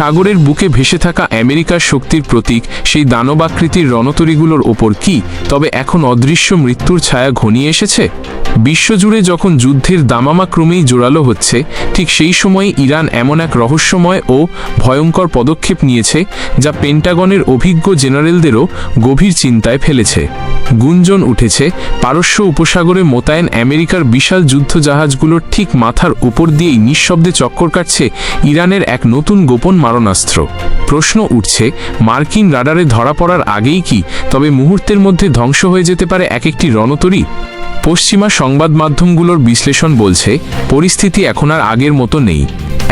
সাগরের বুকে ভেসে থাকা আমেরিকার শক্তির প্রতীক সেই দানবাকৃতির রণতরীগুলোর ওপর কি তবে এখন অদৃশ্য মৃত্যুর ছায়া ঘনিয়ে এসেছে? বিশ্বজুড়ে যখন যুদ্ধের দামামা ক্রমেই জোরালো হচ্ছে, ঠিক সেই সময়ে ইরান এমন এক রহস্যময় ও ভয়ঙ্কর পদক্ষেপ নিয়েছে যা পেন্টাগনের অভিজ্ঞ জেনারেলদেরও গভীর চিন্তায় ফেলেছে। গুঞ্জন উঠেছে পারস্য উপসাগরে মোতায়েন আমেরিকার বিশাল যুদ্ধজাহাজগুলোর ঠিক মাথার উপর দিয়েই নিঃশব্দে চক্কর কাটছে ইরানের এক নতুন গোপন মারণাস্ত্র। প্রশ্ন উঠছে, মার্কিন রাডারে ধরা পড়ার আগেই কি তবে মুহূর্তের মধ্যে ধ্বংস হয়ে যেতে পারে এক একটি রণতরী? পশ্চিমা সংবাদ মাধ্যমগুলোর বিশ্লেষণ বলছে, পরিস্থিতি এখন আর আগের মতো নেই।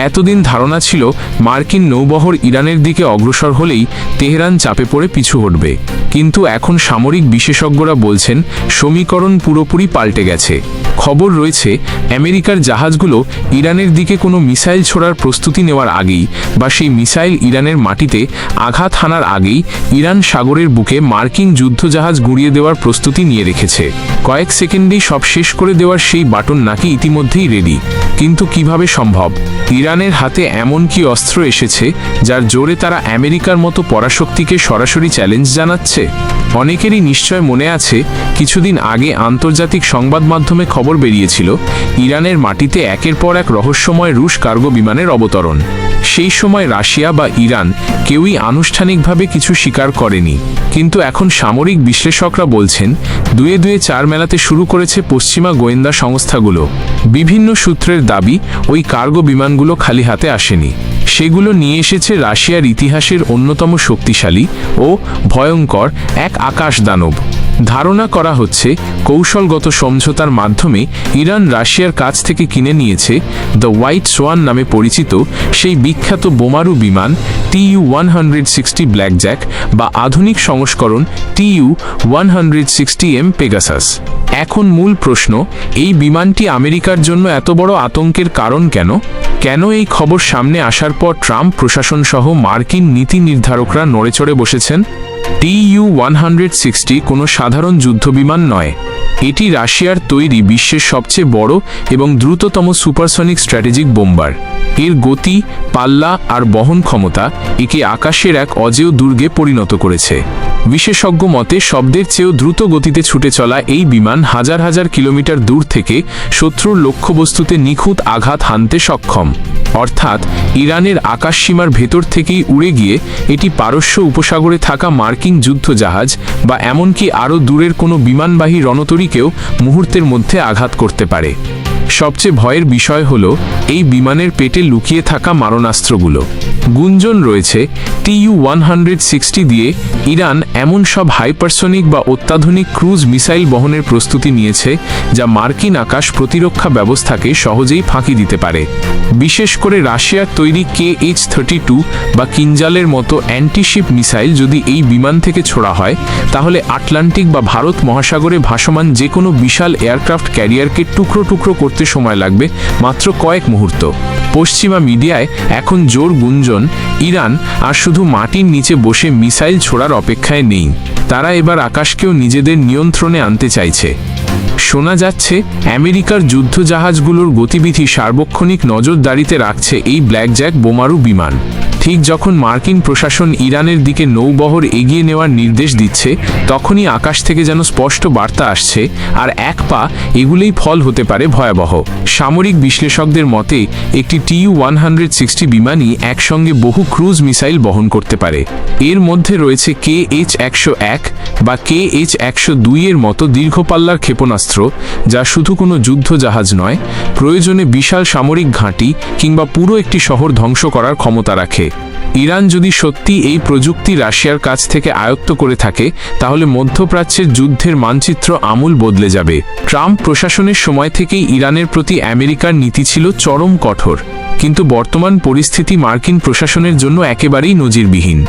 এতদিন ধারণা ছিল মার্কিন নৌবহর ইরানের দিকে অগ্রসর হলেই তেহরান চাপে পড়ে পিছু হটবে, কিন্তু এখন সামরিক বিশেষজ্ঞরা বলছেন সমীকরণ পুরোপুরি পাল্টে গেছে। খবর রয়েছে আমেরিকার জাহাজগুলো ইরানের দিকে কোনো মিসাইল ছোড়ার প্রস্তুতি নেওয়ার আগেই বা সেই মিসাইল ইরানের মাটিতে আঘাত হানার আগেই ইরান সাগরের বুকে মার্কিন যুদ্ধজাহাজ গুঁড়িয়ে দেওয়ার প্রস্তুতি নিয়ে রেখেছে। কয়েক সেকেন্ডেই সব শেষ করে দেওয়ার সেই বাটন নাকি ইতিমধ্যেই রেডি। কিন্তু কিভাবে সম্ভব? ইরানের হাতে এমন কি অস্ত্র এসেছে যার জোরে তারা আমেরিকার মতো পরাশক্তিকে সরাসরি চ্যালেঞ্জ জানাচ্ছে? অনেকেরই নিশ্চয় মনে আছে, কিছুদিন আগে আন্তর্জাতিক সংবাদ মাধ্যমে খবর বেরিয়েছিল ইরানের মাটিতে একের পর এক রহস্যময় রুশ কার্গো বিমানের অবতরণ। সেই সময় রাশিয়া বা ইরান কেউই আনুষ্ঠানিকভাবে কিছু স্বীকার করেনি, কিন্তু এখন সামরিক বিশ্লেষকরা বলছেন দুয়ে দুয়ে চার মেলাতে শুরু করেছে পশ্চিমা গোয়েন্দা সংস্থাগুলো। বিভিন্ন সূত্রের দাবি ওই কার্গো বিমানগুলো খালি হাতে আসেনি, সেগুলো নিয়ে এসেছে রাশিয়ার ইতিহাসের অন্যতম শক্তিশালী ও ভয়ঙ্কর এক আকাশ দানব। ধারণা করা হচ্ছে কৌশলগত সমঝোতার মাধ্যমে ইরান রাশিয়ার কাছ থেকে কিনে নিয়েছে দ্য হোয়াইট সোয়ান নামে পরিচিত সেই বিখ্যাত বোমারু বিমান TU-160 ব্ল্যাকজ্যাক বা আধুনিক সংস্করণ TU-160M পেগাসাস। এখন মূল প্রশ্ন, এই বিমানটি আমেরিকার জন্য এত বড় আতঙ্কের কারণ কেন? কেন এই খবর সামনে আসার পর ট্রাম্প প্রশাসন সহ মার্কিন নীতি নির্ধারকরা নড়েচড়ে বসেছেন? TU-160 কোনো সাধারণ যুদ্ধবিমান নয়। এটি রাশিয়ার তৈরি বিশ্বের সবচেয়ে বড় এবং দ্রুততম সুপারসনিক স্ট্র্যাটেজিক বোম্বার। এর গতি, পাল্লা আর বহন ক্ষমতা একে আকাশের এক অজেয় দুর্গে পরিণত করেছে। বিশেষজ্ঞ মতে শব্দের চেয়েও দ্রুত গতিতে ছুটে চলা এই বিমান হাজার হাজার কিলোমিটার দূর থেকে শত্রুর লক্ষ্যবস্তুতে নিখুঁত আঘাত হানতে সক্ষম। অর্থাৎ ইরানের আকাশসীমার ভেতর থেকেই উড়ে গিয়ে এটি পারস্য উপসাগরে থাকা মার্কিন যুদ্ধজাহাজ বা এমনকি আরও দূরের কোনো বিমানবাহী রণতরীকেও মুহূর্তের মধ্যে আঘাত করতে পারে। সবচেয়ে ভয়ের বিষয় হল এই বিমানের পেটে লুকিয়ে থাকা মারণাস্ত্রগুলো। গুঞ্জন রয়েছে TU-160 দিয়ে ইরান এমন সব হাইপারসনিক বা অত্যাধুনিক ক্রুজ মিসাইল বহনের প্রস্তুতি নিয়েছে যা মার্কিন আকাশ প্রতিরক্ষা ব্যবস্থাকে সহজেই ফাঁকি দিতে পারে। বিশেষ করে রাশিয়ার তৈরি KH-32 বা কিঞ্জালের মতো অ্যান্টিশিপ মিসাইল যদি এই বিমান থেকে ছোড়া হয়, তাহলে আটলান্টিক বা ভারত মহাসাগরে ভাসমান যে কোনো বিশাল এয়ারক্রাফট ক্যারিয়ারকে টুকরো টুকরো করতে সময় লাগবে মাত্র কয়েক মুহূর্ত। পশ্চিমা মিডিয়ায় এখন জোর গুঞ্জন, ইরান আর শুধু মাটির নিচে বসে মিসাইল ছোড়ার অপেক্ষায় নেই, তারা এবার আকাশকেও নিজেদের নিয়ন্ত্রণে আনতে চাইছে। শোনা যাচ্ছে আমেরিকার যুদ্ধজাহাজগুলোর গতিবিধি সার্বক্ষণিক নজরদারিতে রাখছে এই ব্ল্যাকজ্যাক বোমারু বিমান। ঠিক যখন মার্কিন প্রশাসন ইরানের দিকে নৌবহর এগিয়ে নেওয়ার নির্দেশ দিচ্ছে, তখনই আকাশ থেকে যেন স্পষ্ট বার্তা আসছে, আর এক পা এগুলোই ফল হতে পারে ভয়াবহ। সামরিক বিশ্লেষকদের মতে একটি TU-160 বিমানই একসঙ্গে বহু ক্রুজ মিসাইল বহন করতে পারে। এর মধ্যে রয়েছে KH-101 বা KH-102 এর মতো দীর্ঘপাল্লার ক্ষেপণাস্ত্র, যা শুধু কোনো যুদ্ধজাহাজ নয়, প্রয়োজনে বিশাল সামরিক ঘাঁটি কিংবা পুরো একটি শহর ধ্বংস করার ক্ষমতা রাখে। ইরান যদি সত্যি এই প্রযুক্তি রাশিয়ার কাছ থেকে আয়ত্ত করে থাকে, তাহলে মধ্যপ্রাচ্যের যুদ্ধের মানচিত্র আমূল বদলে যাবে। ট্রাম্প প্রশাসনের সময় থেকেই ইরানের প্রতি আমেরিকার নীতি ছিল চরম কঠোর, কিন্তু বর্তমান পরিস্থিতি মার্কিন প্রশাসনের জন্য একেবারেই নজিরবিহীন।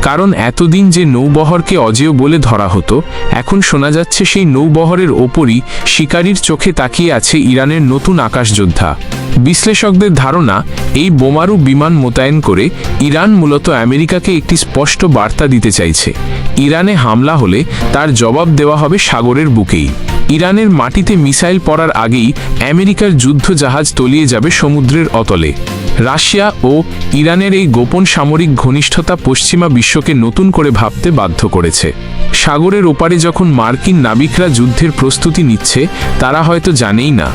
কারণ এতদিন যে নৌবহরকে অজেয় বলে ধরা হতো, এখন শোনা যাচ্ছে সেই নৌবহরের ওপরই শিকারীর চোখে তাকিয়ে আছে ইরানের নতুন আকাশযোদ্ধা। বিশ্লেষকদের ধারণা, এই বোমারু বিমান মোতায়েন করে ইরান মূলত আমেরিকাকে একটি স্পষ্ট বার্তা দিতে চাইছে, ইরানে হামলা হলে তার জবাব দেওয়া হবে সাগরের বুকেই। ইরানের মাটিতে মিসাইল পড়ার আগেই আমেরিকার যুদ্ধজাহাজ তলিয়ে যাবে সমুদ্রের অতলে। রাশিয়া ও ইরানের এই গোপন সামরিক ঘনিষ্ঠতা পশ্চিমা বিশ্বকে নতুন করে ভাবতে বাধ্য করেছে। সাগরের ওপারে যখন মার্কিন নাবিকরা যুদ্ধের প্রস্তুতি নিচ্ছে, তারা হয়তো জানেই না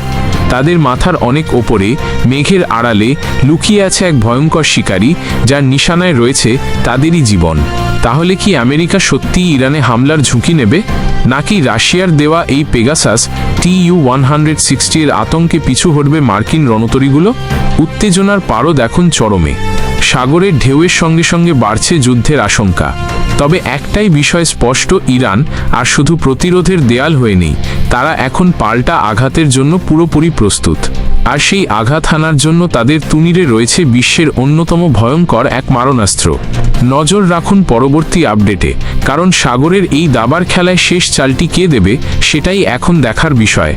তাদের মাথার অনেক ওপরে মেঘের আড়ালে লুকিয়ে আছে এক ভয়ঙ্কর শিকারী, যার নিশানায় রয়েছে তাদেরই জীবন। তাহলে কি আমেরিকা সত্যিই ইরানে হামলার ঝুঁকি নেবে, নাকি রাশিয়ার দেওয়া এই পেগাসাস TU-160 এর আতঙ্কে পিছু হটবে মার্কিন রণতরীগুলো? উত্তেজনার পারদ এখন চরমে। সাগরের ঢেউয়ের সঙ্গে সঙ্গে বাড়ছে যুদ্ধের আশঙ্কা। তবে একটাই বিষয় স্পষ্ট, ইরান আর শুধু প্রতিরোধের দেয়াল হয়ে নেই, তারা এখন পাল্টা আঘাতের জন্য পুরোপুরি প্রস্তুত। আর সেই আঘাত হানার জন্য তাদের তুনিরে রয়েছে বিশ্বের অন্যতম ভয়ঙ্কর এক মারণাস্ত্র। নজর রাখুন পরবর্তী আপডেটে, কারণ সাগরের এই দাবার খেলায় শেষ চালটি কে দেবে সেটাই এখন দেখার বিষয়।